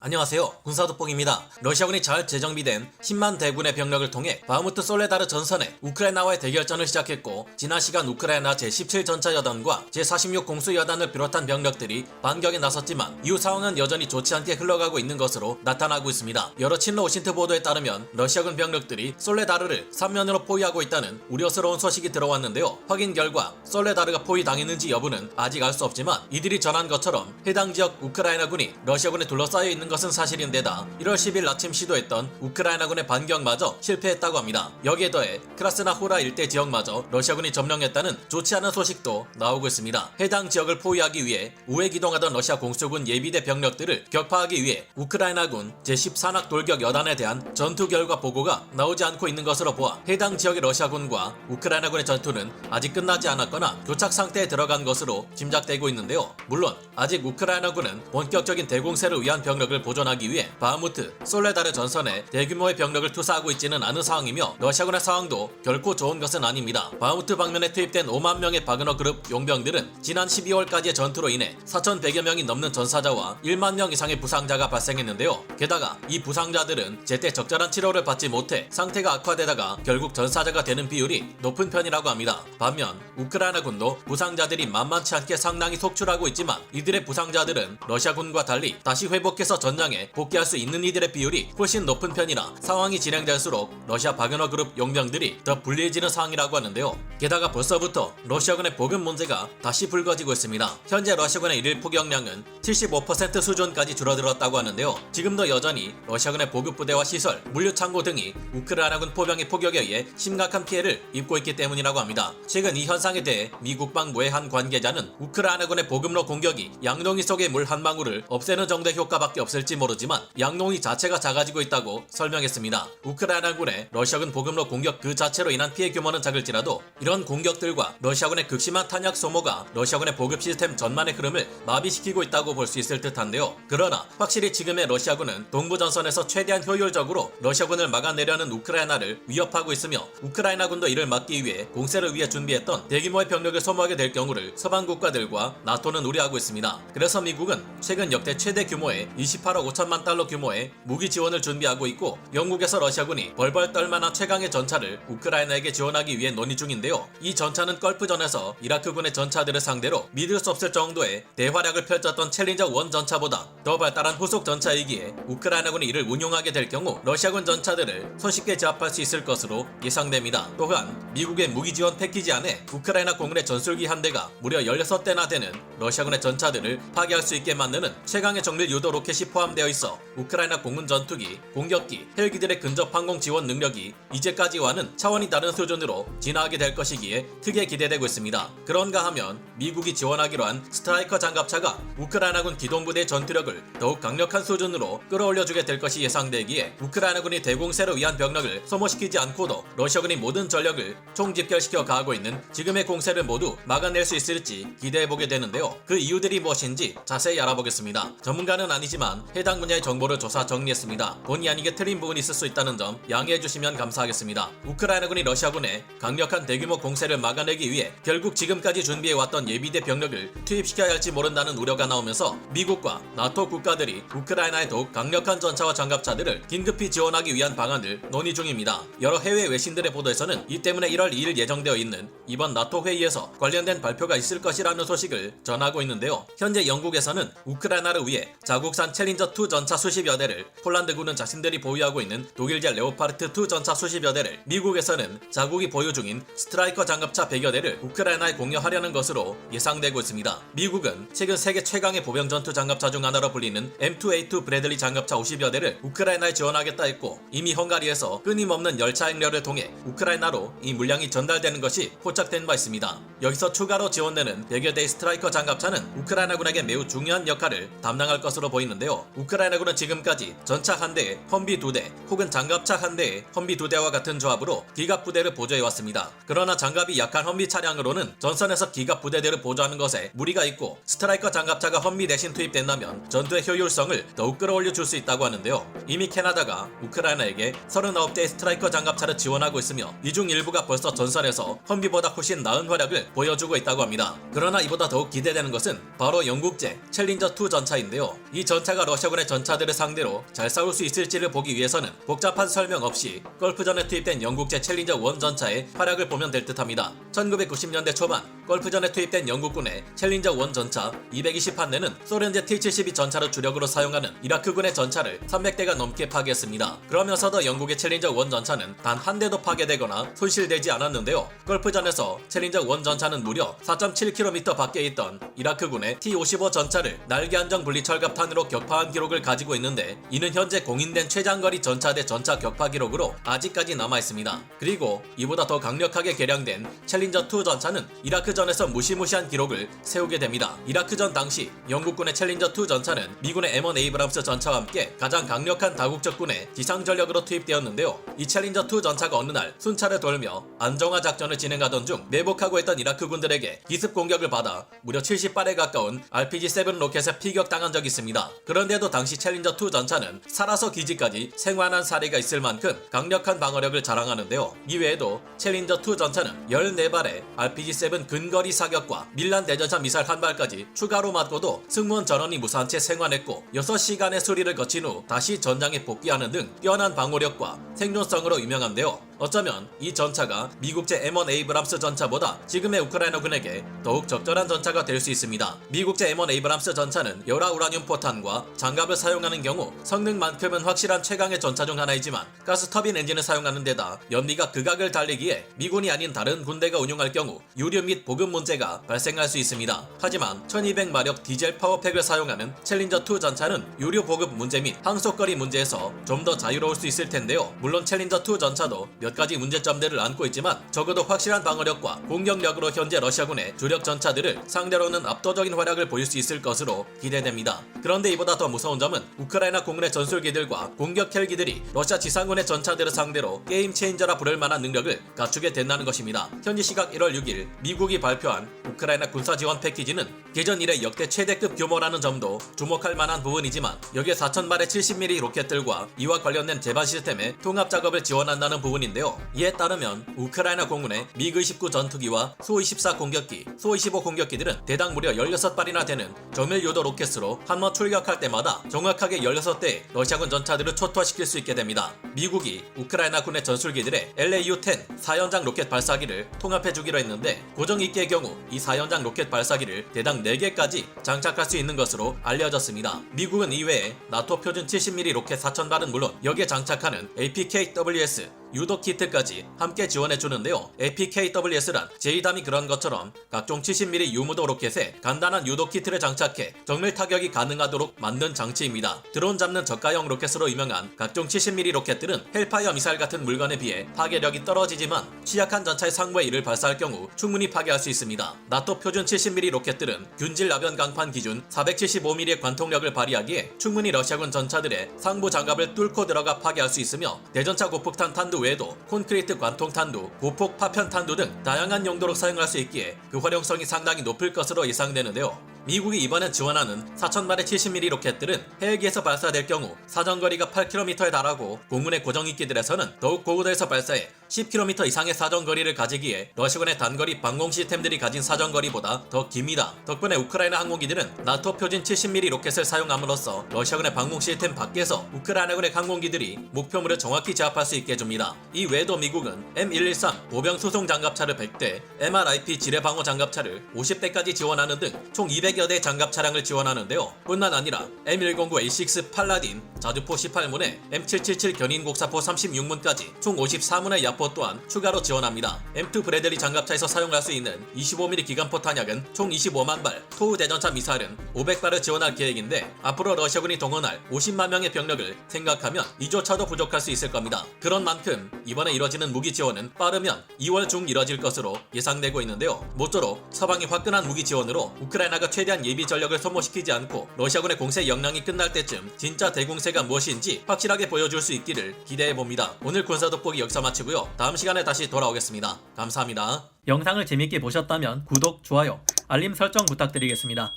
안녕하세요. 군사도뽕입니다. 러시아군이 잘 재정비된 10만 대군의 병력을 통해 바흐무트 솔레다르 전선에 우크라이나와의 대결전을 시작했고, 지난 시간 우크라이나 제17전차여단과 제46 공수여단을 비롯한 병력들이 반격에 나섰지만 이후 상황은 여전히 좋지 않게 흘러가고 있는 것으로 나타나고 있습니다. 여러 친러 오신트 보도에 따르면 러시아군 병력들이 솔레다르를 3면으로 포위하고 있다는 우려스러운 소식이 들어왔는데요. 확인 결과 솔레다르가 포위당했는지 여부는 아직 알 수 없지만, 이들이 전한 것처럼 해당 지역 우크라이나군이 러시아군에 둘러싸여 있는 것은 사실인데다 1월 10일 아침 시도했던 우크라이나군의 반격마저 실패했다고 합니다. 여기에 더해 크라스나호라 일대 지역마저 러시아군이 점령했다는 좋지 않은 소식도 나오고 있습니다. 해당 지역을 포위하기 위해 우회 기동하던 러시아 공수군 예비대 병력들을 격파하기 위해 우크라이나군 제14낙 돌격 여단에 대한 전투 결과 보고가 나오지 않고 있는 것으로 보아 해당 지역의 러시아군과 우크라이나군의 전투는 아직 끝나지 않았거나 교착 상태에 들어간 것으로 짐작되고 있는데요. 물론 아직 우크라이나군은 본격적인 대공세를 위한 병력을 보존하기 위해 바흐무트, 솔레다르 전선에 대규모의 병력을 투사하고 있지는 않은 상황이며, 러시아군의 상황도 결코 좋은 것은 아닙니다. 바흐무트 방면에 투입된 5만 명의 바그너 그룹 용병들은 지난 12월까지의 전투로 인해 4,100여 명이 넘는 전사자와 1만 명 이상의 부상자가 발생했는데요. 게다가 이 부상자들은 제때 적절한 치료를 받지 못해 상태가 악화되다가 결국 전사자가 되는 비율이 높은 편이라고 합니다. 반면 우크라이나군도 부상자들이 만만치 않게 상당히 속출하고 있지만, 이들의 부상자들은 러시아군과 달리 다시 회복해서 전장에 복귀할 수 있는 이들의 비율이 훨씬 높은 편이라 상황이 진행될수록 러시아 바그너 그룹 용병들이 더 불리해지는 상황이라고 하는데요. 게다가 벌써부터 러시아군의 보급 문제가 다시 불거지고 있습니다. 현재 러시아군의 일일 포격량은 75% 수준까지 줄어들었다고 하는데요. 지금도 여전히 러시아군의 보급 부대와 시설, 물류 창고 등이 우크라이나군 포병의 폭격에 의해 심각한 피해를 입고 있기 때문이라고 합니다. 최근 이 현상에 대해 미 국방부의 한 관계자는 우크라이나군의 보급로 공격이 양동이 속의 물 한 방울을 없애는 정도의 효과밖에 없을지 모르지만 양동이 자체가 작아지고 있다고 설명했습니다. 우크라이나군의 러시아군 보급로 공격 그 자체로 인한 피해 규모는 작을지라도 이런 공격들과 러시아군의 극심한 탄약 소모가 러시아군의 보급 시스템 전반의 흐름을 마비시키고 있다고 볼 수 있을 듯한데요. 그러나 확실히 지금의 러시아군은 동부전선에서 최대한 효율적으로 러시아군을 막아내려는 우크라이나를 위협하고 있으며, 우크라이나군도 이를 막기 위해 공세를 위해 준비했던 대규모의 병력을 소모하게 될 경우를 서방 국가들과 나토는 우려하고 있습니다. 그래서 미국은 최근 역대 최대 규모의 28억 5천만 달러 규모의 무기 지원을 준비하고 있고, 영국에서 러시아군이 벌벌 떨만한 최강의 전차를 우크라이나에게 지원하기 위해 논의 중인데요. 이 전차는 걸프전에서 이라크군의 전차들을 상대로 믿을 수 없을 정도의 대활약을 펼쳤던 챌린저 1 전차보다 더 발달한 후속 전차이기에 우크라이나군이 이를 운용하게 될 경우 러시아군 전차들을 손쉽게 제압할 수 있을 것으로 예상됩니다. 또한 미국의 무기 지원 패키지 안에 우크라이나 공군의 전술기 한 대가 무려 16대나 되는 러시아군의 전차들을 파괴할 수 있게 만드는 최강의 정밀 유도 로켓이 포함되어 있어 우크라이나 공군 전투기, 공격기, 헬기들의 근접 항공 지원 능력이 이제까지와는 차원이 다른 수준으로 진화하게 될 것이기에 크게 기대되고 있습니다. 그런가 하면 미국이 지원하기로 한 스트라이커 장갑차가 우크라이나군 기동부대의 전투력을 더욱 강력한 수준으로 끌어올려주게 될 것이 예상되기에, 우크라이나군이 대공세를 위한 병력을 소모시키지 않고도 러시아군이 모든 전력을 총집결시켜 가하고 있는 지금의 공세를 모두 막아낼 수 있을지 기대해보게 되는데요. 그 이유들이 무엇인지 자세히 알아보겠습니다. 전문가는 아니지만 해당 분야의 정보를 조사 정리했습니다. 본의 아니게 틀린 부분이 있을 수 있다는 점 양해해주시면 감사하겠습니다. 우크라이나군이 러시아군의 강력한 대규모 공세를 막아내기 위해 결국 지금까지 준비해왔던 예비대 병력을 투입시켜야 할지 모른다는 우려가 나오면서 미국과 나토 국가들이 우크라이나의 더욱 강력한 전차와 장갑차들을 긴급히 지원하기 위한 방안을 논의 중입니다. 여러 해외 외신들의 보도에서는 이 때문에 1월 2일 예정되어 있는 이번 나토 회의에서 관련된 발표가 있을 것이라는 소식을 전하고 있는데요. 현재 영국에서는 우크라이나를 위해 자국산 챌린저2 전차 수십여 대를, 폴란드군은 자신들이 보유하고 있는 독일제 레오파르트2 전차 수십여 대를, 미국에서는 자국이 보유 중인 스트라이커 장갑차 100여 대를 우크라이나에 공여하려는 것으로 예상되고 있습니다. 미국은 최근 세계 최강의 보병 전투 장갑차 중 하나로 불리는 M2A2 브래들리 장갑차 50여 대를 우크라이나에 지원하겠다 했고, 이미 헝가리에서 끊임없는 열차 행렬을 통해 우크라이나로 이 물량이 전달되는 것이 포착된 바 있습니다. 여기서 추가로 지원되는 100여 대의 스트라이커 장갑차는 우크라이나군에게 매우 중요한 역할을 담당할 것으로 보이는데요. 우크라이나군은 지금까지 전차 한 대에 험비 2대 혹은 장갑차 한 대에 험비 2대와 같은 조합으로 기갑 부대를 보조해왔습니다. 그러나 장갑이 약한 험비 차량으로는 전선에서 기갑 부대들을 보조하는 것에 무리가 있고, 스트라이커 장갑차가 험비 대신 투입된다면 전투의 효율성을 더욱 끌어올려 줄 수 있다고 하는데요. 이미 캐나다가 우크라이나에게 39대의 스트라이커 장갑차를 지원하고 있으며, 이 중 일부가 벌써 전선에서 험비보다 훨씬 나은 활약을 보여주고 있다고 합니다. 그러나 이보다 더욱 기대되는 것은 바로 영국제 챌린저2 전차인데요. 이 전차가 러시아군의 전차들을 상대로 잘 싸울 수 있을지를 보기 위해서는 복잡한 설명 없이 걸프전에 투입된 영국제 챌린저 1 전차의 활약을 보면 될 듯합니다. 1990년대 초반 걸프전에 투입된 영국군의 챌린저 1 전차 220판대는 소련제 T-72 전차를 주력으로 사용하는 이라크군의 전차를 300대가 넘게 파괴했습니다. 그러면서도 영국의 챌린저 1 전차는 단 한 대도 파괴되거나 손실되지 않았는데요. 걸프전에서 챌린저 1 전차는 무려 4.7km 밖에 있던 이라크군의 T-55 전차를 날개 안정 분리 철갑탄으로 격파한 기록을 가지고 있는데, 이는 현재 공인된 최장거리 전차대 전차 격파 기록으로 아직까지 남아있습니다. 그리고 이보다 더 강력하게 개량된 챌린저 2 전차는 이라크전에서 무시무시한 기록을 세우게 됩니다. 이라크전 당시 영국군의 챌린저 2 전차는 미군의 M1 에이브람스 전차와 함께 가장 강력한 다국적군의 지상전력으로 투입되었는데요. 이 챌린저 2 전차가 어느 날 순찰을 돌며 안정화 작전을 진행하던 중 매복하고 있던 이라크군들에게 기습 공격을 받아 무려 70발에 가까운 RPG-7 로켓에 피격당한 적이 있습니다. 그런데도 당시 챌린저 2 전차는 살아서 기지까지 생還한 사례가 있을 만큼 강력한 방어력을 자랑하는데요. 이외에도 챌린저 2 전차는 14발의 RPG-7 근거리 사격과 밀란 대전차 미사일 한 발까지 추가로 맞고도 승무원 전원이 무사한 채 생還했고, 6시간의 수리를 거친 후 다시 전장에 복귀하는 등 뛰어난 방어력과 생존성으로 유명한데요. 어쩌면 이 전차가 미국제 M1 에이브람스 전차보다 지금의 우크라이나군에게 더욱 적절한 전차가 될 수 있습니다. 미국제 M1 에이브람스 전차는 열화 우라늄 포탄과 장갑을 사용하는 경우 성능만큼은 확실한 최강의 전차 중 하나이지만, 가스 터빈 엔진을 사용하는 데다 연비가 극악을 달리기에 미군이 아닌 다른 군대가 운용할 경우 유류 및 보급 문제가 발생할 수 있습니다. 하지만 1200마력 디젤 파워팩을 사용하는 챌린저 2 전차는 유류 보급 문제 및 항속거리 문제에서 좀 더 자유로울 수 있을 텐데요. 물론 챌린저 2 전차도 몇 가지 문제점들을 안고 있지만 적어도 확실한 방어력과 공격력으로 현재 러시아군의 주력 전차들을 상대로는 압도적인 활약을 보일 수 있을 것으로 기대됩니다. 그런데 이보다 더 무서운 점은 우크라이나 공군의 전술기들과 공격 헬기들이 러시아 지상군의 전차들을 상대로 게임 체인저라 부를 만한 능력을 갖추게 된다는 것입니다. 현지 시각 1월 6일 미국이 발표한 우크라이나 군사 지원 패키지는 개전 이래 역대 최대급 규모라는 점도 주목할 만한 부분이지만, 여기에 4,000발의 70mm 로켓들과 이와 관련된 제반 시스템의 통합 작업을 지원한다는 부분인데요. 이에 따르면 우크라이나 공군의 미그-29 전투기와 수-24 공격기, 수-25 공격기들은 대당 무려 16발이나 되는 정밀 유도 로켓으로 한 번 출격할 때마다 정확하게 16대의 러시아군 전차들을 초토화시킬 수 있게 됩니다. 미국이 우크라이나 군의 전술기들의 LAU-10 4연장 로켓 발사기를 통합해주기로 했는데, 고정익기의 경우 이 4연장 로켓 발사기를 대당 4개까지 장착할 수 있는 것으로 알려졌습니다. 미국은 이외에 나토 표준 70mm 로켓 4,000발은 물론 여기에 장착하는 APKWS 유도 키트까지 함께 지원해주는데요. APKWS란 제2담이 그런 것처럼 각종 70mm 유무도 로켓에 간단한 유도 키트를 장착해 정밀 타격이 가능하도록 만든 장치입니다. 드론 잡는 저가형 로켓으로 유명한 각종 70mm 로켓들은 헬파이어 미사일 같은 물건에 비해 파괴력이 떨어지지만 취약한 전차의 상부에 이를 발사할 경우 충분히 파괴할 수 있습니다. 나토 표준 70mm 로켓들은 균질 나변 강판 기준 475mm의 관통력을 발휘하기에 충분히 러시아군 전차들의 상부 장갑을 뚫고 들어가 파괴할 수 있으며, 대전차 고폭탄 탄두 외에도 콘크리트 관통 탄두, 고폭 파편 탄두 등 다양한 용도로 사용할 수 있기에 그 활용성이 상당히 높을 것으로 예상되는데요. 미국이 이번에 지원하는 4,000발의 70mm 로켓들은 헬기에서 발사될 경우 사정거리가 8km에 달하고, 공군의 고정익기들에서는 더욱 고고도에서 발사해 10km 이상의 사정거리를 가지기에 러시아군의 단거리 방공 시스템들이 가진 사정거리보다 더 깁니다. 덕분에 우크라이나 항공기들은 나토 표준 70mm 로켓을 사용함으로써 러시아군의 방공 시스템 밖에서 우크라이나군의 항공기들이 목표물을 정확히 제압할 수 있게 해줍니다. 이 외에도 미국은 M113 보병 수송 장갑차를 100대, MRIP 지뢰 방어 장갑차를 50대까지 지원하는 등 총 200여 대 장갑 차량을 지원하는데요. 뿐만 아니라 M109A6 팔라딘 자주포 18문에 M777 견인 곡사포 36문까지 총 54문의 야포 또한 추가로 지원합니다. M2 브래들리 장갑차에서 사용할 수 있는 25mm 기관포 탄약은 총 25만 발, 토우 대전차 미사일은 500발을 지원할 계획인데, 앞으로 러시아군이 동원할 50만 명의 병력을 생각하면 이조차도 부족할 수 있을 겁니다. 그런 만큼 이번에 이뤄지는 무기 지원은 빠르면 2월 중 이뤄질 것으로 예상되고 있는데요. 모쪼록 서방의 화끈한 무기 지원으로 우크라이나가 최대한 예비 전력을 소모시키지 않고 러시아군의 공세 역량이 끝날 때쯤 진짜 대공세가 무엇인지 확실하게 보여줄 수 있기를 기대해봅니다. 오늘 군사 돋보기 여기서 마치고요. 다음 시간에 다시 돌아오겠습니다. 감사합니다. 영상을 재밌게 보셨다면 구독, 좋아요, 알림 설정 부탁드리겠습니다.